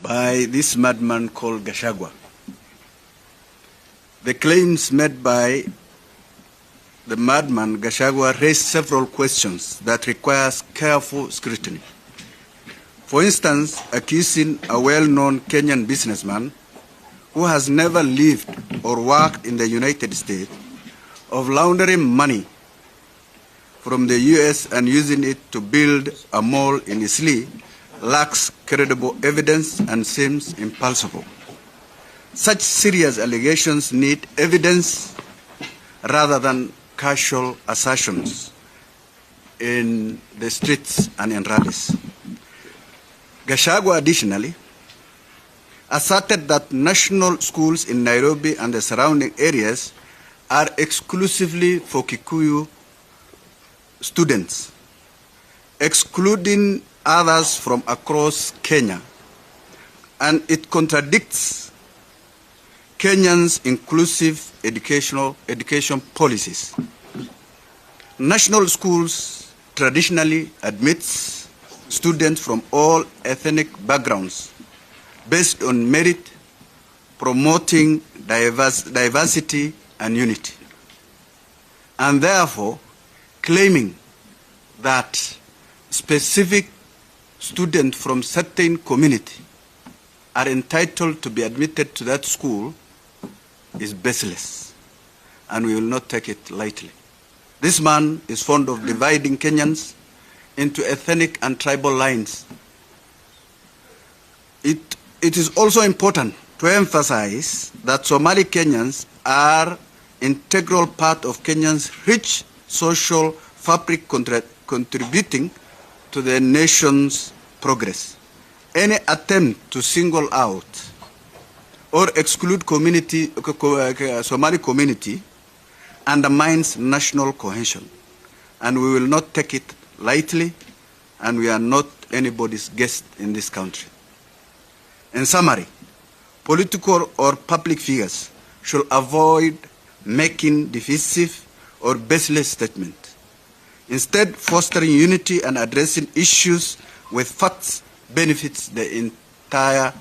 by this madman called Gachagua. The claims made by the madman Gachagua raised several questions that requires careful scrutiny. For instance, accusing a well-known Kenyan businessman who has never lived or worked in the United States of laundering money from the US and using it to build a mall in Eastleigh lacks credible evidence and seems impossible. Such serious allegations need evidence rather than casual assertions in the streets and in rallies. Gachagua additionally asserted that national schools in Nairobi and the surrounding areas are exclusively for Kikuyu students, excluding others from across Kenya, and it contradicts Kenyans' inclusive education policies. National schools traditionally admits students from all ethnic backgrounds based on merit, promoting diversity and unity, and therefore claiming that specific students from certain community are entitled to be admitted to that school is baseless, and we will not take it lightly. This man is fond of dividing Kenyans into ethnic and tribal lines. It is also important to emphasize that Somali Kenyans are integral part of Kenya's rich social fabric contributing to the nation's progress. Any attempt to single out or exclude Somali community undermines national cohesion, and we will not take it lightly, and we are not anybody's guest in this country. In summary, political or public figures should avoid making divisive or baseless statements. Instead, fostering unity and addressing issues with facts benefits the entire